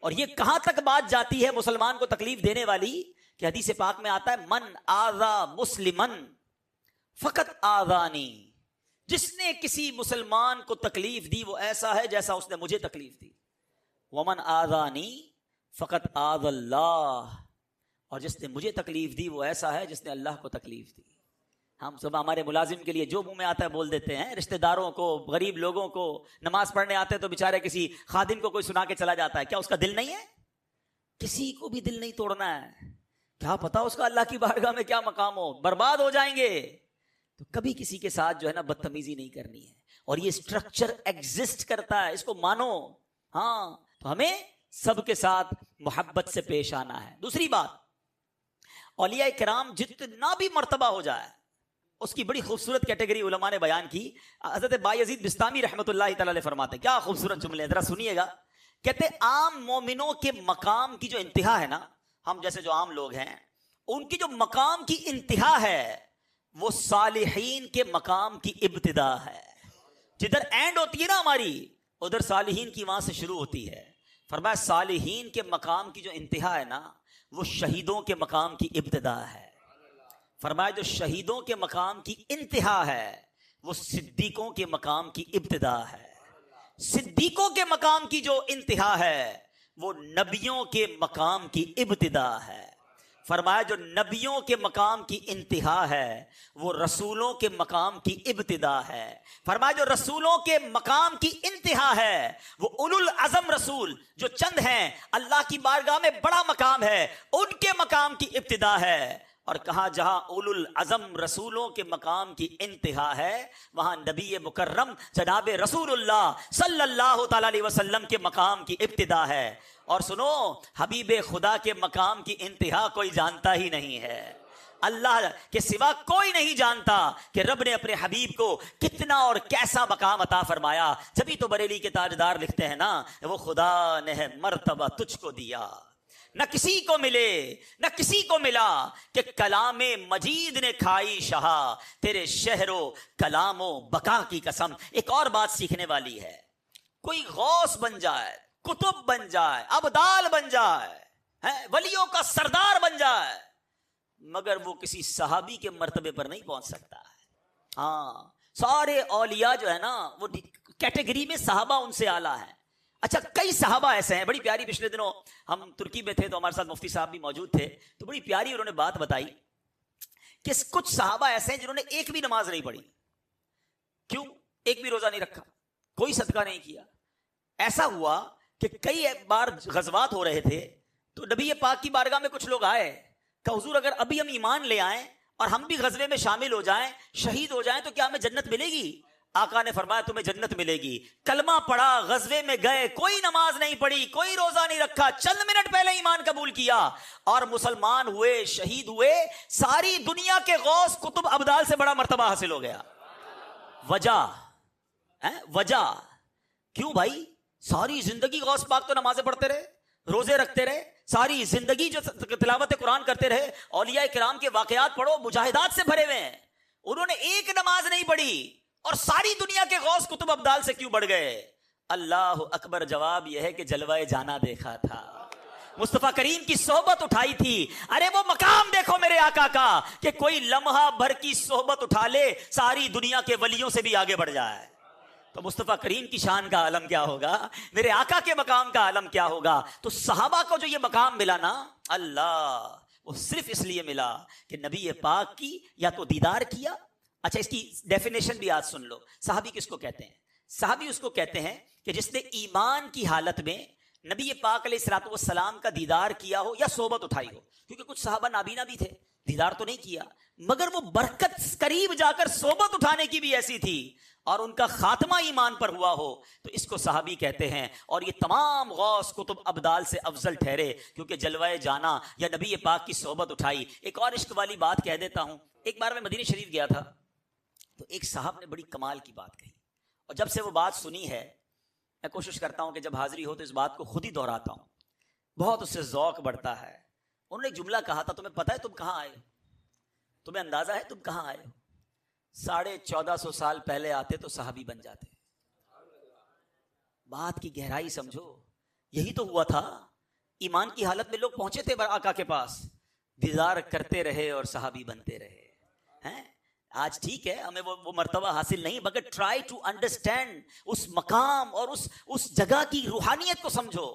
और ये कहां तक बात जाती है मुसलमान को तकलीफ देने वाली कि हदीस पाक में आता है, मन आजा मुस्लिमन फकत आजानी, जिसने किसी मुसलमान को तकलीफ दी वो ऐसा है जैसा उसने मुझे तकलीफ दी। वमन आजानी फकत आज़ल्लाह, और जिसने मुझे तकलीफ दी वो ऐसा है जिसने अल्लाह को तकलीफ दी। हम सब हमारे मुलाजिम के लिए जो मुंह में आता है बोल देते हैं, रिश्तेदारों को, गरीब लोगों को, नमाज पढ़ने आते हैं तो बेचारे किसी खादिम को कोई सुना के चला जाता है, क्या उसका दिल नहीं है? किसी को भी दिल नहीं तोड़ना है, क्या पता उसका अल्लाह की बारगाह में क्या मकाम हो, बर्बाद हो जाएंगे। तो कभी किसी के साथ जो है ना बदतमीजी नहीं करनी है, और ये स्ट्रक्चर एग्जिस्ट करता है, इसको मानो। हाँ, तो हमें सबके साथ मोहब्बत से पेश आना है। दूसरी बात, औलिया किराम जितना भी मर्तबा हो जाए, उसकी बड़ी खूबसूरत कैटेगरी उलमा ने बयान की। हज़रत बायज़ीद बिस्तामी रहमतुल्लाह तआला अलैह फरमाते, क्या खूबसूरत जुमले, जरा सुनिएगा। कहते आम मोमिनों के मकाम की जो इंतहा है ना, हम जैसे जो आम लोग हैं उनकी जो मकाम की इंतहा है वो सालिहीन के मकाम की इब्तिदा है। जिधर एंड होती है ना हमारी, उधर सालिहीन की वहां से शुरू होती है। फरमाया सालिहीन के मकाम की जो इंतहा है ना वो शहीदों के मकाम की इब्तिदा है। फरमाया जो शहीदों के मकाम की इंतहा है वो सिद्दीकों के मकाम की इब्तिदा है। सिद्दीकों के मकाम की जो इंतहा है वो नबियों के मकाम की इब्तिदा है। फरमाया जो नबियों के मकाम की इंतहा है वो रसूलों के मकाम की इब्तिदा है। फरमाया जो रसूलों के मकाम की इंतहा है वो उलुल अज़म रसूल जो चंद हैं, अल्लाह की बारगाह में बड़ा मकाम है, उनके मकाम की इब्तिदा है। और कहा जहां उलुल अज़म रसूलों के मकाम की इंतहा है वहां नबी मुकर्रम जनाब रसूलुल्लाह सल्लल्लाहु तआला अलैहि वसल्लम के मकाम की इब्तिदा है। और सुनो, हबीब खुदा के मकाम की इंतहा कोई जानता ही नहीं है, अल्लाह के सिवा कोई नहीं जानता कि रब ने अपने हबीब को कितना और कैसा मकाम अता फरमाया। जब तो बरेली के ताजदार लिखते हैं ना, वो खुदा ने है मर्तबा तुझको दिया, न किसी को मिले न किसी को मिला कि कलामे मजीद ने खाई शहा, तेरे शहरो कलामो बका की कसम। एक और बात सीखने वाली है, कोई गौस बन जाए, कुतुब बन जाए, अबदाल बन जाए, वलियों का सरदार बन जाए, मगर वो किसी सहाबी के मर्तबे पर नहीं पहुंच सकता है। हाँ, सारे औलिया जो है ना वो कैटेगरी में सहाबा उनसे आला है। अच्छा, कई सहाबा ऐसे हैं, बड़ी प्यारी, पिछले दिनों हम तुर्की में थे तो हमारे साथ मुफ्ती साहब भी मौजूद थे, तो बड़ी प्यारी उन्होंने बात बताई कि कुछ सहाबा ऐसे हैं जिन्होंने एक भी नमाज नहीं पढ़ी। क्यों? एक भी रोजा नहीं रखा, कोई सदका नहीं किया। ऐसा हुआ कि कई बार गजवात हो रहे थे तो नबी पाक की बारगाह में कुछ लोग आए, कहा हुजूर अगर अभी हम ईमान ले आए और हम भी गजवे में शामिल हो जाएं, शहीद हो जाएं, तो क्या हमें जन्नत मिलेगी? आका ने फरमाया तुम्हें जन्नत मिलेगी। कलमा पढ़ा, गज़वे में गए, कोई नमाज नहीं पढ़ी, कोई रोजा नहीं रखा, चंद मिनट पहले ईमान कबूल किया और मुसलमान हुए, शहीद हुए, सारी दुनिया के गौस कुतुब अब्दाल से बड़ा मर्तबा हासिल हो गया। वजह क्यों भाई? सारी जिंदगी गौस पाक तो नमाजें पढ़ते रहे, रोजे रखते रहे, सारी जिंदगी जो तिलावत कुरान करते रहे, औलिया किराम के वाकयात पढ़ो, मुजाहिदात से भरे हुए हैं, उन्होंने एक नमाज नहीं पढ़ी और सारी दुनिया के गौस कुतुब अब्दाल से क्यों बढ़ गए? अल्लाह अकबर। जवाब यह है कि जलवाए जाना देखा था, मुस्तफा करीम की सोहबत उठाई थी। अरे वो मकाम देखो मेरे आका का कि कोई लम्हा भर की सोहबत उठा ले, सारी दुनिया के वलियों से भी आगे बढ़ जाए। तो मुस्तफा करीम की शान का आलम क्या होगा, मेरे आका के मकाम का आलम क्या होगा? तो सहाबा को जो ये मकाम मिला ना, अल्लाह, वो सिर्फ इसलिए मिला कि नबी पाक की या तो दीदार किया। अच्छा, इसकी डेफिनेशन भी आज सुन लो। सहाबी किसको कहते हैं? सहाबी उसको कहते हैं कि जिसने ईमान की हालत में नबी पाक अलैहिस्सलाम का दीदार किया हो या सोबत उठाई हो। क्योंकि कुछ सहाबा नाबीना भी थे, दीदार तो नहीं किया, मगर वो बरकत करीब जाकर सोबत उठाने की भी ऐसी थी और उनका खात्मा ईमान पर हुआ हो, तो इसको सहाबी कहते हैं। और ये तमाम गौस कुतुब अब्दाल से अफजल ठहरे क्योंकि जलवाए जाना या नबी पाक की सोबत उठाई। एक और इश्क वाली बात कह देता हूं। एक बार मैं मदीने शरीफ गया था, तो एक साहब ने बड़ी कमाल की बात कही और जब से वो बात सुनी है, मैं कोशिश करता हूं कि जब हाजिरी हो तो इस बात को खुद ही दोहराता हूं, बहुत उससे ज़ौक बढ़ता है। उन्होंने एक जुमला कहा था, तुम्हें पता है तुम कहां आए हो? तुम्हें अंदाजा है तुम कहां आए हो? 1450 साल पहले आते तो सहाबी बन जाते। बात की गहराई समझो, यही तो हुआ था। ईमान की हालत में लोग पहुंचे थे आका के पास, दीदार करते रहे और सहाबी बनते रहे हैं। आज ठीक है, हमें वो मर्तबा हासिल नहीं, मगर ट्राई टू अंडरस्टैंड उस मकाम और उस जगह की रूहानियत को समझो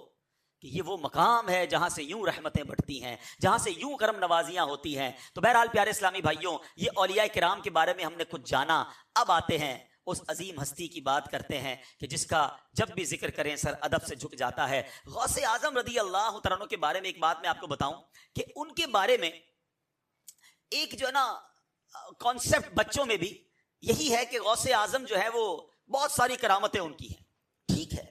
कि ये वो मकाम है जहां से यूं रहमतें बढ़ती हैं, जहां से यूं करम नवाजियां होती हैं। तो बहरहाल प्यारे इस्लामी भाइयों, ये औलिया किराम के बारे में हमने कुछ जाना। अब आते हैं उस अजीम हस्ती की बात करते हैं कि जिसका जब भी जिक्र करें सर अदब से झुक जाता है। गौसे आजम रदी अल्लाह तआला अन्हु के बारे में एक बात मैं आपको बताऊं कि उनके बारे में एक जो है ना कॉन्सेप्ट बच्चों में भी यही है कि गौसे आजम जो है वो बहुत सारी करामतें उनकी हैं। ठीक है,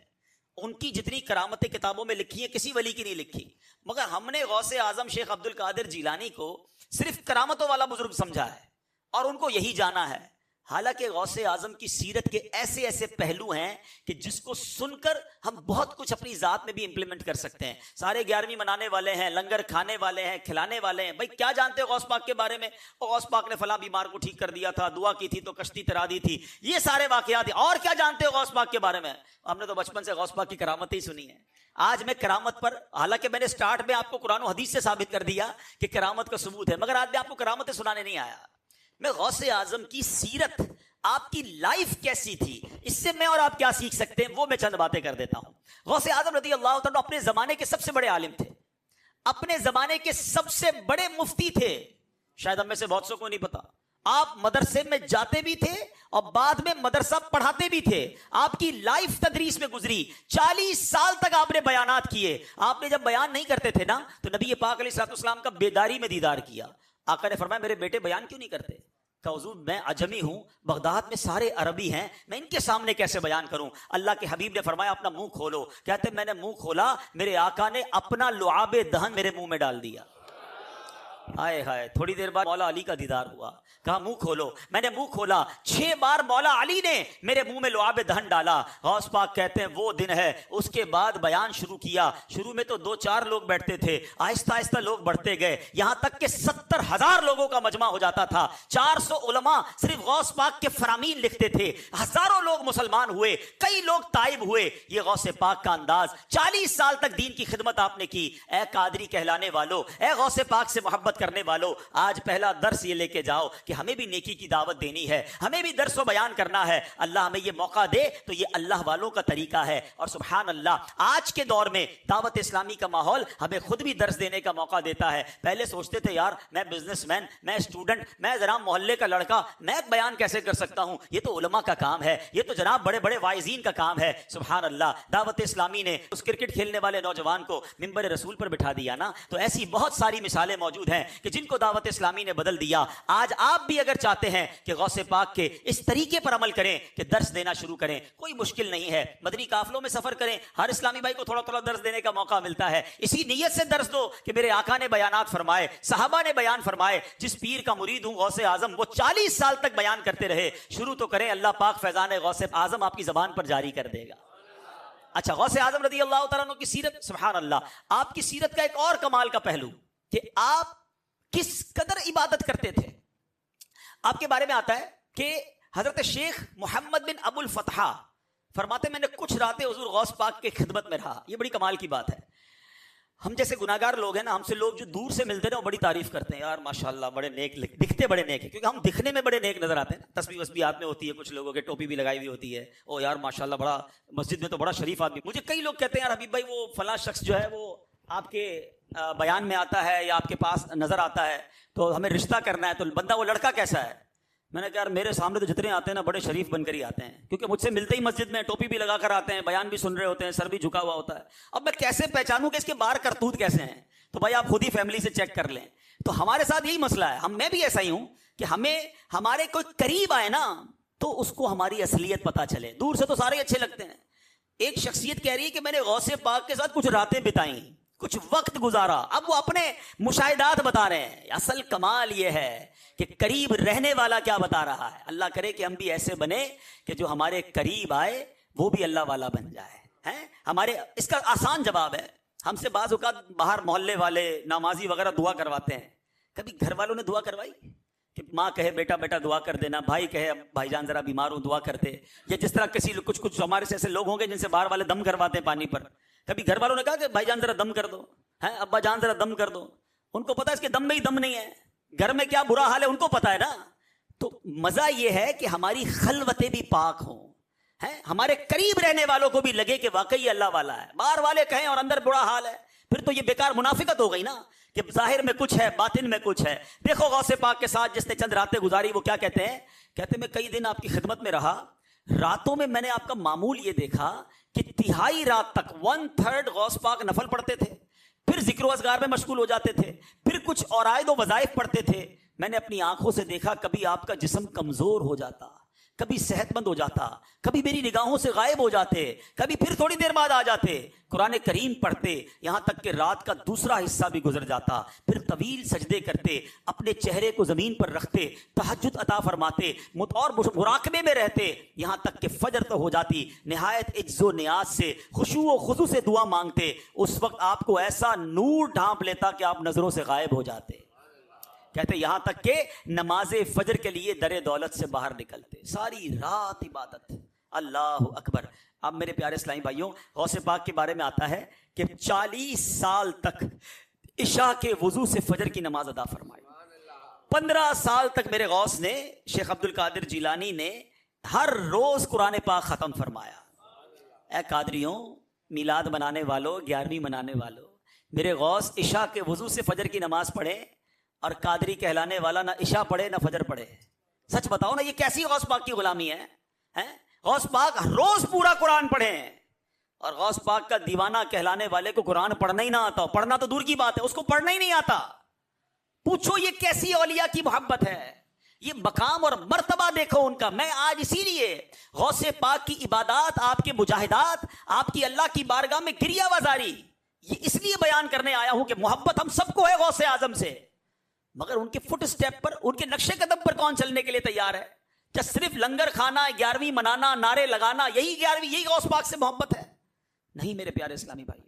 उनकी जितनी करामतें किताबों में लिखी हैं किसी वली की नहीं लिखी, मगर हमने गौसे आजम शेख अब्दुल कादिर जिलानी को सिर्फ करामतों वाला बुजुर्ग समझा है और उनको यही जाना है। हालांकि गौसे आजम की सीरत के ऐसे ऐसे पहलू हैं कि जिसको सुनकर हम बहुत कुछ अपनी जात में भी इंप्लीमेंट कर सकते हैं। सारे 11वीं मनाने वाले हैं, लंगर खाने वाले हैं, खिलाने वाले हैं। भाई क्या जानते हो गौस पाक के बारे में? गौस पाक ने फला बीमार को ठीक कर दिया था, दुआ की थी तो कश्ती तरा दी थी, ये सारे वाकयात। और क्या जानते हो गौस पाक के बारे में? हमने तो बचपन से गौस पाक की करामत ही सुनी है। आज मैं करामत पर, हालांकि मैंने स्टार्ट में आपको कुरान और हदीस से साबित कर दिया कि करामत का सबूत है, मगर आज मैं आपको करामतें सुनाने नहीं आया। मैं गौसे आजम की सीरत, आपकी लाइफ कैसी थी, इससे मैं और आप क्या सीख सकते हैं, वो मैं चंद बातें कर देता हूं। गौसे आजम रदी अल्लाह तआला अपने जमाने के सबसे बड़े आलिम थे, अपने जमाने के सबसे बड़े मुफ्ती थे। शायद हम में से बहुत सौ को नहीं पता। आप मदरसे में जाते भी थे और बाद में मदरसा पढ़ाते भी थे। आपकी लाइफ तदरीस में गुजरी, 40 साल तक आपने बयानात किए। आपने जब बयान नहीं करते थे ना, तो नबी पाक अलैहिस्सलाम का बेदारी में दीदार किया। आका ने फरमाया मेरे बेटे बयान क्यों नहीं करते? कहा हुजूर मैं अजमी हूं, बगदाद में सारे अरबी हैं, मैं इनके सामने कैसे बयान करूं? अल्लाह के हबीब ने फरमाया अपना मुंह खोलो। कहते मैंने मुंह खोला, मेरे आका ने अपना लुआबे दहन मेरे मुंह में डाल दिया। हाय हाय। थोड़ी देर बाद मौला अली का दीदार हुआ, कहा मुंह खोलो। मैंने मुंह खोला, 6 बार मौला अली ने मेरे मुंह में लुआबे दहन डाला। गौस पाक कहते हैं वो दिन है। उसके बाद बयान शुरू किया। शुरू में तो 2-4 लोग बैठते थे, आहिस्ता आहिस्ता लोग बढ़ते गए, यहां तक कि 70,000 लोगों का मजमा हो जाता था। 400 उलमा सिर्फ गौस पाक के फरामीन लिखते थे। हजारों लोग मुसलमान हुए, कई लोग ताइब हुए। ये गौसे पाक का अंदाज। 40 साल तक दीन की खिदमत आपने की। ए कादरी कहलाने वालों, ए गौसे पाक से मोहब्बत करने वालों, आज पहला दर्स ये लेके जाओ कि हमें भी नेकी की दावत देनी है, हमें भी दर्स व बयान करना है। अल्लाह हमें ये मौका दे तो ये अल्लाह वालों का तरीका है। और सुभान अल्लाह, आज के दौर में दावत इस्लामी का माहौल हमें खुद भी दर्स देने का मौका देता है। पहले सोचते थे यार मैं बिजनेसमैन, मैं स्टूडेंट, मैं जरा मोहल्ले का लड़का, मैं बयान कैसे कर सकता हूं? ये तो उलमा का काम है, ये तो जनाब बड़े बड़े वाइजीन का काम है। सुभान अल्लाह, दावत इस्लामी ने उस क्रिकेट खेलने वाले नौजवान को मिंबर रसूल पर बिठा दिया ना, तो ऐसी बहुत सारी मिसालें मौजूद हैं। कि जिनको दावत इस्लामी ने बदल दिया। आज आप भी अगर चाहते हैं कि गौसे पाक के इस तरीके पर अमल करें कि दर्स देना शुरू करें, कोई मुश्किल नहीं है। मदनी काफिलों में सफर करें, हर इस्लामी भाई को थोड़ा थोड़ा दर्स देने का मौका मिलता है। इसी नीयत से दर्स दो कि मेरे आका ने बयानात फरमाए, सहाबा ने बयान फरमाए, जिस पीर का मुरीद हूं गौसे आजम, वो 40 साल तक बयान करते रहे। शुरू तो करें, अल्लाह पाक फैजान गौसे आजम आपकी जबान पर जारी कर देगा। अच्छा, गौसे आजम रदी अल्लाह तआला अन्हु की सीरत, सुभान अल्लाह, आपकी सीरत का एक और कमाल का पहलू कि आप किस कदर इबादत करते थे। आपके बारे में आता है कि हजरत शेख मोहम्मद बिन अबुल फतहा फरमाते, मैंने कुछ रातें हुजूर गौस पाक के खिदमत में रहा। ये बड़ी कमाल की बात है। हम जैसे गुनाहगार लोग हैं ना, हमसे लोग जो दूर से मिलते हैं वो बड़ी तारीफ करते हैं, यार माशाल्लाह बड़े नेक, दिखते बड़े नेक है, क्योंकि हम दिखने में बड़े नेक नजर आते हैं। तस्बीह वस्बीह हाथ में होती है, कुछ लोगों के टोपी भी लगाई हुई होती है, ओ यार माशाल्लाह बड़ा, मस्जिद में तो बड़ा शरीफ आदमी। मुझे कई लोग कहते हैं, यार हबीब भाई वो फला शख्स जो है वो आपके बयान में आता है या आपके पास नजर आता है, तो हमें रिश्ता करना है, तो बंदा वो लड़का कैसा है। मैंने कहा, यार मेरे सामने तो जितने आते हैं ना बड़े शरीफ बनकर ही आते हैं, क्योंकि मुझसे मिलते ही मस्जिद में टोपी भी लगाकर आते हैं, बयान भी सुन रहे होते हैं, सर भी झुका हुआ होता है। अब मैं कैसे पहचानूं कि इसके बाहर करतूत कैसे हैं? तो भाई आप खुद ही फैमिली से चेक कर लें। तो हमारे साथ यही मसला है, मैं भी ऐसा ही हूं कि हमें हमारे कोई करीब आए ना तो उसको हमारी असलियत पता चले। दूर से तो सारे अच्छे लगते हैं। एक शख्सियत कह रही है कि मैंने गौसे पाक के साथ कुछ रातें बिताई, कुछ वक्त गुजारा। अब वो अपने मुशाहिदात बता रहे हैं। असल कमाल ये है कि करीब रहने वाला क्या बता रहा है। अल्लाह करे कि हम भी ऐसे बने कि जो हमारे करीब आए वो भी अल्लाह वाला बन जाए। हैं हमारे, इसका आसान जवाब है, हमसे बाज़ औक़ात बाहर मोहल्ले वाले नामाजी वगैरह दुआ करवाते हैं। कभी घर वालों ने दुआ करवाई कि माँ कहे बेटा बेटा दुआ कर देना, भाई कहे भाईजान जरा बीमार हूं दुआ करते, या जिस तरह किसी कुछ हमारे से ऐसे लोग होंगे जिनसे बाहर वाले दम करवाते हैं पानी पर। कभी घर वालों ने कहा कि भाईजान जरा दम कर दो, हैं अब्बा जान जरा दम कर दो। उनको पता है इसके दम में ही दम नहीं है, घर में क्या बुरा हाल है उनको पता है ना। तो मजा यह है कि हमारी खलवतें भी पाक हों, हैं हमारे करीब रहने वालों को भी लगे कि वाकई अल्लाह वाला है। बाहर वाले कहें और अंदर बुरा हाल है, फिर तो ये बेकार मुनाफिकत हो गई ना कि जाहिर में कुछ है बातिन में कुछ है। देखो गौसे पाक के साथ जिसने चंद रातें गुजारी, वो क्या कहते हैं, कहते मैं कई दिन आपकी खिदमत में रहा, रातों में मैंने आपका मामूल ये देखा कि तिहाई रात तक 1/3 गौस पाक नफल पढ़ते थे, फिर जिक्र असगार में मशगूल हो जाते थे, फिर कुछ औराइद व वज़ाइफ पढ़ते थे। मैंने अपनी आंखों से देखा कभी आपका जिस्म कमजोर हो जाता, कभी सेहतमंद हो जाता, कभी मेरी निगाहों से गायब हो जाते, कभी फिर थोड़ी देर बाद आ जाते, कुरान करीम पढ़ते, यहां तक कि रात का दूसरा हिस्सा भी गुजर जाता, फिर तवील सजदे करते, अपने चेहरे को जमीन पर रखते, तहज्जुद अता फरमाते और मुराकबे में रहते, यहां तक कि फजर तो हो जाती, निहायत इज्जो नियाज से खुशू व खुजू से दुआ मांगते। उस वक्त आपको ऐसा नूर ढांप लेता कि आप नजरों से गायब हो जाते। कहते यहां तक के नमाजे फजर के लिए दरे दौलत से बाहर निकलते, सारी रात इबादत। अल्लाह अकबर। अब मेरे प्यारे इस्लामी भाइयों, गौसे पाक के बारे में आता है कि 40 साल तक इशा के वजू से फजर की नमाज अदा फरमाई। 15 साल तक मेरे गौस ने, शेख अब्दुल कादिर जिलानी ने, हर रोज कुरान पाक खत्म फरमाया। ए कादरियों, मिलाद मनाने वालों, 11वीं मनाने वालों, मेरे गौस इशा के वजू से फजर की नमाज पढ़े, और कादरी कहलाने वाला ना इशा पढ़े ना फजर पढ़े। सच बताओ ना, ये कैसी गौस पाक की गुलामी है, हैं? गौस पाक रोज पूरा कुरान पढ़े, और गौस पाक का दीवाना कहलाने वाले को कुरान पढ़ना ही ना आता। पढ़ना तो दूर की बात है, उसको पढ़ना ही नहीं आता। पूछो ये कैसी औलिया की मोहब्बत है, ये मकाम और मर्तबा देखो उनका। मैं आज इसीलिए गौसे पाक की इबादत, आपके मुजाहिदात, आपकी अल्लाह की बारगाह में गिरिया वजारी, ये इसलिए बयान करने आया हूं कि मोहब्बत हम सबको है गौसे आजम से, मगर उनके फुट स्टेप पर, उनके नक्शे कदम पर कौन चलने के लिए तैयार है? क्या सिर्फ लंगर खाना, 11वीं मनाना, नारे लगाना, यही 11वीं, यही गौस पाक से मोहब्बत है? नहीं मेरे प्यारे इस्लामी भाई।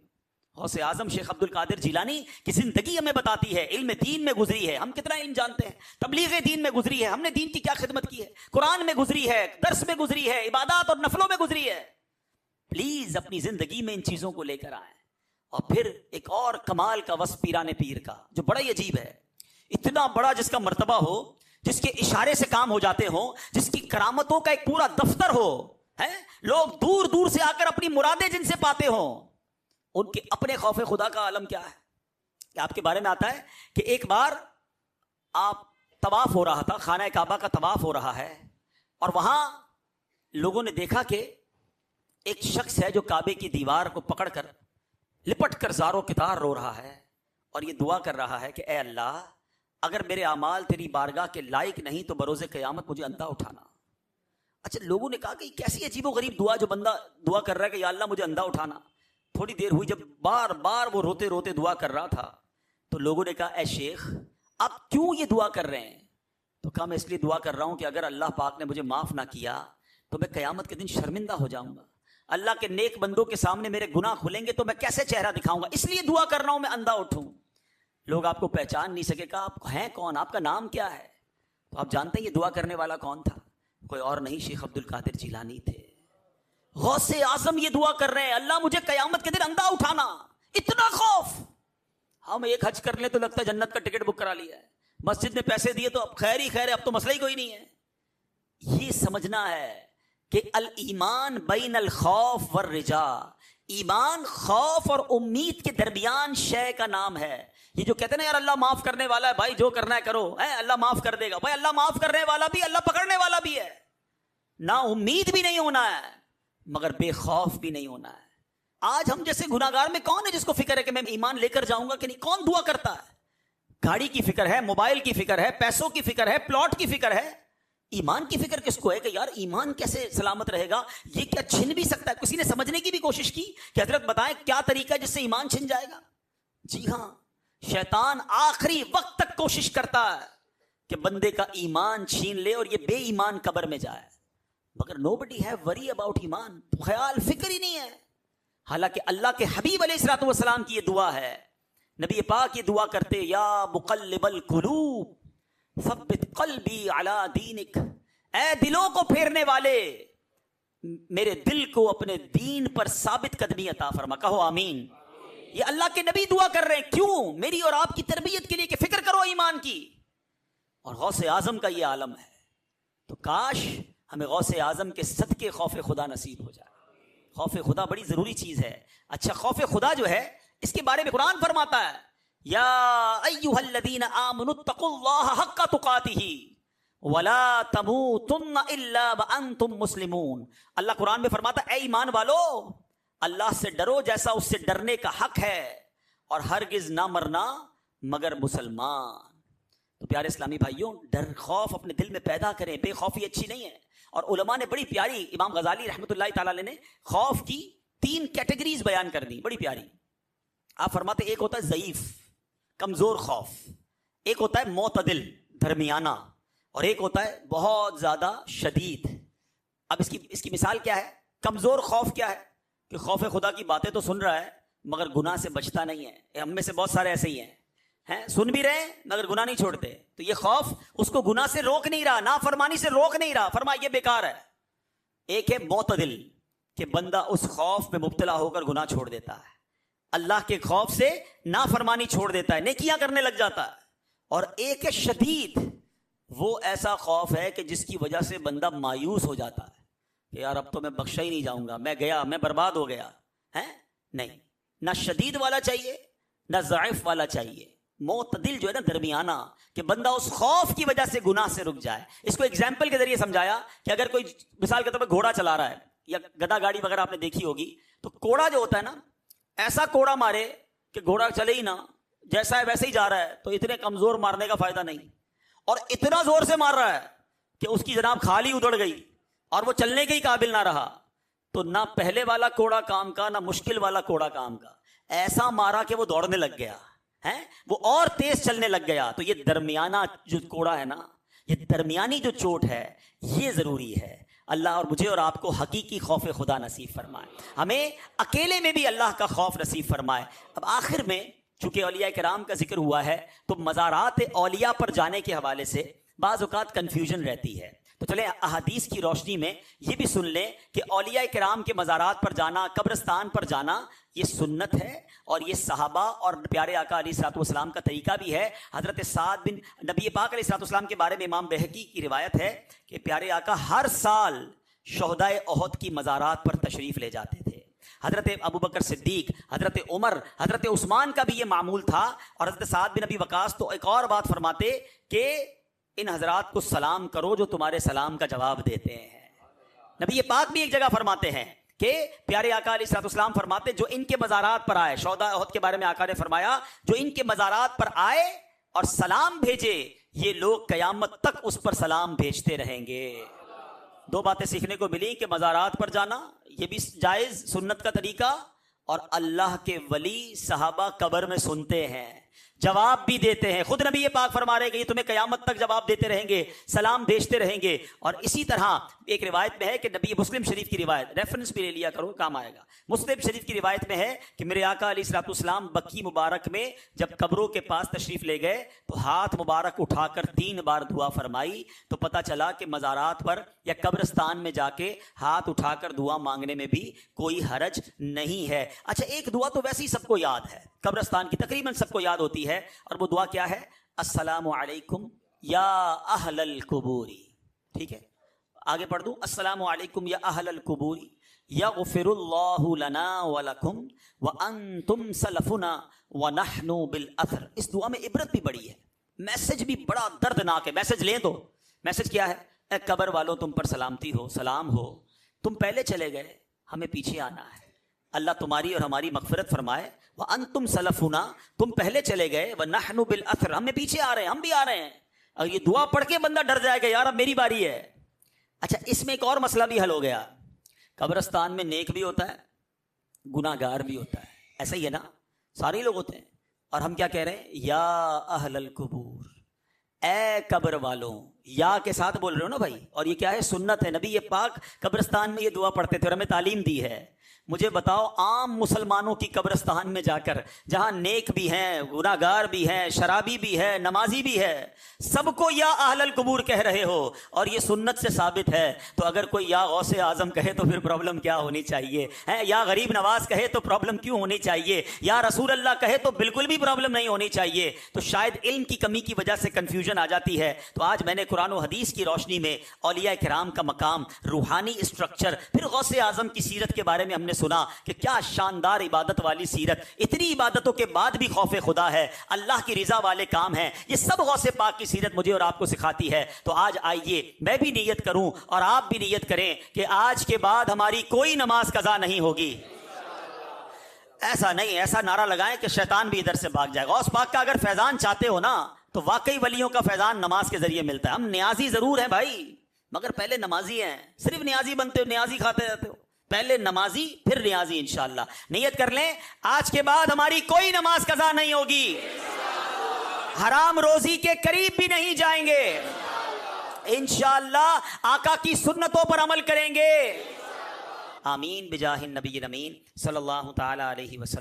गौसे आजम शेख अब्दुल कादिर जिलानी की जिंदगी हमें बताती है, इल्म दीन में गुजरी है। हम कितना इल्म जानते हैं, तबलीग दीन में गुजरी है, हमने दीन की क्या खिदमत की है, कुरान में गुजरी है, दर्स में गुजरी है, इबादत और नफलों में गुजरी है। प्लीज अपनी जिंदगी में इन चीजों को लेकर आए। और फिर एक और कमाल का वस्फ पीराने पीर का, जो बड़ा ही अजीब है। इतना बड़ा जिसका मर्तबा हो, जिसके इशारे से काम हो जाते हो, जिसकी करामतों का एक पूरा दफ्तर हो, है लोग दूर दूर से आकर अपनी मुरादें जिनसे पाते हो, उनके अपने खौफ खुदा का आलम क्या है। आपके बारे में आता है कि एक बार आप तवाफ हो रहा था, खाना काबा का तवाफ हो रहा है, और वहां लोगों ने देखा कि एक शख्स है जो काबे की दीवार को पकड़कर लिपट कर जारो कितार रो रहा है, और ये दुआ कर रहा है कि ए अल्लाह, अगर मेरे अमाल तेरी बारगाह के लायक नहीं तो बरोज़े क़यामत मुझे अंधा उठाना। अच्छा, लोगों ने कहा कि कैसी अजीबोगरीब दुआ, जो बंदा दुआ कर रहा है कि या अल्लाह मुझे अंधा उठाना। थोड़ी देर हुई, जब बार बार वो रोते रोते दुआ कर रहा था, तो लोगों ने कहा, ए शेख आप क्यों ये दुआ कर रहे हैं? तो कहा, मैं इसलिए दुआ कर रहा हूं कि अगर अल्लाह पाक ने मुझे माफ ना किया तो मैं क़यामत के दिन शर्मिंदा हो जाऊंगा। अल्लाह के नेक बंदों के सामने मेरे गुनाह खुलेंगे तो मैं कैसे चेहरा दिखाऊंगा, इसलिए दुआ कर रहा हूं मैं अंधा उठूं। लोग आपको पहचान नहीं सके। कहा, आप हैं कौन, आपका नाम क्या है? तो आप जानते हैं ये दुआ करने वाला कौन था? कोई और नहीं, शेख अब्दुल कादिर जिलानी थे। गौसे आजम ये दुआ कर रहे हैं, अल्लाह मुझे क़यामत के दिन अंधा उठाना। इतना खौफ। हम एक हज कर ले तो लगता है जन्नत का टिकट बुक करा लिया है, मस्जिद में पैसे दिए तो अब खैर ही खैर है, अब तो मसला ही कोई नहीं है। ये समझना है कि अल ईमान बैन अल खौफ वर रिजा, ईमान खौफ और उम्मीद के दरमियान शय का नाम है। ये जो कहते हैं ना यार अल्लाह माफ करने वाला है, भाई जो करना है करो, है अल्लाह माफ कर देगा। भाई अल्लाह माफ करने वाला भी, अल्लाह पकड़ने वाला भी है। ना उम्मीद भी नहीं होना है मगर बेखौफ भी नहीं होना है। आज हम जैसे गुनाहगार में कौन है जिसको फिक्र है कि मैं ईमान लेकर जाऊंगा कि नहीं? कौन दुआ करता है? गाड़ी की फिक्र है, मोबाइल की फिक्र है, पैसों की फिक्र है, प्लॉट की फिक्र है। ईमान की फिक्र किसको है कि यार ईमान कैसे सलामत रहेगा, ये क्या छिन भी सकता है? किसी ने समझने की भी कोशिश की कि हजरत बताएं क्या तरीका है जिससे ईमान छिन जाएगा? जी हां, शैतान आखिरी वक्त तक कोशिश करता है कि बंदे का ईमान छीन ले और ये बेईमान कब्र में जाए, मगर नोबडी हैव वरी अबाउट ईमान, ख्याल फिक्र ही नहीं है। हालांकि अल्लाह के हबीब अलैहिस्सलातु वस्सलाम की ये दुआ है, नबी पाक ये दुआ करते, या मुक़ल्लिबल क़ुलूब सब्बित क़ल्बी अला दीनिक, ऐ दिलों को फेरने वाले मेरे दिल को अपने दीन पर साबित कदमी अता फरमा। कहो आमीन। ये अल्लाह के नबी दुआ कर रहे हैं, क्यों? मेरी और आपकी तरबियत के लिए कि फिक्र करो ईमान की। और गौसे आजम का ये आलम है, तो काश हमें गौसे आजम के सदके खौफ खुदा नसीब हो जाए। खौफ खुदा बड़ी जरूरी चीज है। अच्छा, खौफ खुदा जो है इसके बारे में कुरान फरमाता है, या अय्युहल्लज़ीना आमनुत्तकुल्लाह हक्का तुकातिही वला तमूतुन्ना इल्ला व अंतुम मुस्लिमून। अल्लाह कुरान में फरमाता है, ए ईमान वालो, अल्लाह से डरो जैसा उससे डरने का हक है, और हरगिज ना मरना मगर मुसलमान। तो प्यारे इस्लामी भाइयों, डर खौफ अपने दिल में पैदा करें। बेखौफी अच्छी नहीं है। और उलमा ने बड़ी प्यारी, इमाम गजाली रहमतुल्लाह ताला अलैह ने खौफ की 3 कैटेगरीज बयान कर दी, बड़ी प्यारी। आप फरमाते, एक होता है ज़ईफ कमजोर खौफ, एक होता है मोतदिल दरमियाना, और एक होता है बहुत ज्यादा शदीद। अब इसकी मिसाल क्या है? कमजोर खौफ क्या है कि खौफ खुदा की बातें तो सुन रहा है मगर गुनाह से बचता नहीं है। हम में से बहुत सारे ऐसे ही हैं, सुन भी रहे मगर गुनाह नहीं छोड़ते। तो ये खौफ उसको गुनाह से रोक नहीं रहा, नाफरमानी से रोक नहीं रहा, फरमाया ये बेकार है। एक है मोतदिल कि बंदा उस खौफ में मुब्तला होकर गुनाह छोड़ देता है, अल्लाह के खौफ से नाफरमानी छोड़ देता है, नेकियां करने लग जाता है। और एक है शदीद, वो ऐसा खौफ है कि जिसकी वजह से बंदा मायूस हो जाता है कि यार अब तो मैं बख्शा ही नहीं जाऊंगा, मैं गया, मैं बर्बाद हो गया है। नहीं, ना शदीद वाला चाहिए ना ज़ईफ वाला चाहिए। मोतदिल जो है ना, दरमियाना, कि बंदा उस खौफ की वजह से गुनाह से रुक जाए। इसको एग्जाम्पल के जरिए समझाया कि अगर कोई मिसाल के तौर पर घोड़ा चला रहा है या गधा गाड़ी वगैरह आपने देखी होगी, तो कोड़ा जो होता है ना, ऐसा कोड़ा मारे कि घोड़ा चले ही ना, जैसा है वैसे ही जा रहा है, तो इतने कमजोर मारने का फायदा नहीं। और इतना जोर से मार रहा है कि उसकी जनाब खाल ही उधड़ गई और वो चलने के ही काबिल ना रहा, तो ना पहले वाला कोड़ा काम का ना मुश्किल वाला कोड़ा काम का। ऐसा मारा कि वो दौड़ने लग गया है, वो और तेज चलने लग गया। तो ये दरमियाना जो कोड़ा है ना, ये दरमियानी जो चोट है, ये जरूरी है। अल्लाह और मुझे और आपको हकीकी खौफ खुदा नसीब फरमाए, हमें अकेले में भी अल्लाह का खौफ नसीब फरमाए। अब आखिर में चूंकि औलिया किराम का जिक्र हुआ है, तो मज़ारात औलिया पर जाने के हवाले से बाज़ औक़ात कन्फ्यूजन रहती है। तो चले अहादीस की रोशनी में ये भी सुन लें कि औलिया किराम के मज़ारात पर जाना, कब्रिस्तान पर जाना, ये सुन्नत है और ये सहाबा और प्यारे आका अलैहिस्सलातु वस्सलाम का तरीका भी है। हज़रत साद बिन नबी पाक अलैहिस्सलातु वस्सलाम के बारे में इमाम बहकी की रिवायत है कि प्यारे आका हर साल शोहदाए ओहद की मज़ारात पर तशरीफ़ ले जाते थे। हज़रत अबू बकर सिद्दीक, हज़रत उमर, हज़रत उस्मान का भी ये मामूल था। और हज़रत साद बिन अबी वकास तो एक और बात फरमाते कि इन हजरात को सलाम करो जो तुम्हारे सलाम का जवाब देते हैं। नबी पाक भी एक जगह फरमाते हैं कि प्यारे आका अलैहिस्सलाम फरमाते, जो इनके मज़ारात पर आए, शोहदा ओहद के बारे में आका ने फरमाया, जो इनके मज़ारात पर आए और सलाम भेजे, ये लोग कयामत तक उस पर सलाम भेजते रहेंगे। दो बातें सीखने को मिली कि मज़ारात पर जाना ये भी जायज़ सुन्नत का तरीका, और अल्लाह के वली सहाबा कब्र में सुनते हैं, जवाब भी देते हैं। खुद नबी पाक फरमा रहे हैं कि ये तुम्हें कयामत तक जवाब देते रहेंगे, सलाम भेजते रहेंगे। और इसी तरह एक रिवायत में है कि नबी, मुस्लिम शरीफ की रिवायत, रेफरेंस भी ले लिया करो काम आएगा। मुस्लिम शरीफ की रिवायत में है कि मेरे आका अलैहिस्सलाम बक्की मुबारक में जब कब्रों के पास तशरीफ ले गए तो हाथ मुबारक उठाकर 3 बार दुआ फरमाई। तो पता चला कि मज़ारात पर या कब्रिस्तान में जाके हाथ उठाकर दुआ मांगने में भी कोई हरज नहीं है। अच्छा, एक दुआ तो वैसे ही सबको याद है, कब्रिस्तान की तकरीबन सबको याद होती है, और वो दुआ क्या है? अस्सलामु अलैकुम या अहलल कुबूरी। ठीक है, आगे पढ़ दूं, अस्सलामु अलैकुम या अहलल कुबूरी यग़फिरुल्लाहु लना व लकुम व अंतुम सलफुना व नहनु बिल अथर। इस दुआ में इबरत भी बड़ी है, मैसेज भी बड़ा दर्दनाक है। मैसेज लें तो मैसेज क्या है? ए कब्र वालों, तुम पर सलामती हो, सलाम हो, तुम पहले चले गए, हमें पीछे आना है। अल्लाह तुम्हारी और हमारी मगफिरत फरमाए। व अंतुम सलफुना, तुम पहले चले गए, व नहनु बिल अथर, हमें पीछे आ रहे हैं, हम भी आ रहे हैं। और ये दुआ पढ़ के बंदा डर जाएगा, यार अब मेरी बारी है। अच्छा, इसमें एक और मसला भी हल हो गया। कब्रिस्तान में नेक भी होता है, गुनाहगार भी होता है, ऐसा ही है ना, सारे लोग होते हैं। और हम क्या कह रहे हैं? या अहलल कुबूर, ए कब्र वालों, या के साथ बोल रहे हो ना भाई। और ये क्या है? सुन्नत है। नबी ये पाक कब्रिस्तान में ये दुआ पढ़ते थे और हमें तालीम दी है। मुझे बताओ, आम मुसलमानों की कब्रिस्तान में जाकर, जहां नेक भी हैं, गुनाहगार भी हैं, शराबी भी है, नमाजी भी है, सबको या अहलल कुबूर कह रहे हो, और ये सुन्नत से साबित है। तो अगर कोई या गौसे आजम कहे तो फिर प्रॉब्लम क्या होनी चाहिए है? या गरीब नवाज कहे तो प्रॉब्लम क्यों होनी चाहिए? या रसूल अल्लाह कहे तो बिल्कुल भी प्रॉब्लम नहीं होनी चाहिए। तो शायद इल्म की कमी की वजह से कंफ्यूजन आ जाती है। तो आज मैंने कुरान और हदीस की रोशनी में औलिया किराम का मकाम, रूहानी स्ट्रक्चर, फिर गौसे आजम की सीरत के बारे में हमने सुना कि क्या शानदार इबादत वाली सीरत, इतनी इबादतों के बाद भी खौफ खुदा है, अल्लाह की रिजा वाले काम है। ये सब गौसे पाक की सीरत मुझे और आपको सिखाती है। तो आज आइए मैं भी नियत करूं और आप भी नियत करें कि आज के बाद हमारी कोई नमाज कज़ा नहीं होगी। ऐसा नहीं, ऐसा नारा लगाएं कि शैतान भी इधर से भाग जाएगा। गौस पाक का अगर फैजान चाहते हो ना, तो वाकई वलियों का फैजान नमाज के जरिए मिलता है। हम न्याजी जरूर हैं भाई, मगर पहले नमाजी हैं। सिर्फ न्याजी बनते हो, न्याजी खाते रहते हो। पहले नमाजी फिर नियाजी। इंशाअल्लाह नियत कर लें, आज के बाद हमारी कोई नमाज कज़ा नहीं होगी, हराम रोजी के करीब भी नहीं जाएंगे, इंशाअल्लाह आका की सुन्नतों पर अमल करेंगे। आमीन बिजाहिन नबी अमीन सल्लल्लाहु तआला अलैहि वसल्लम।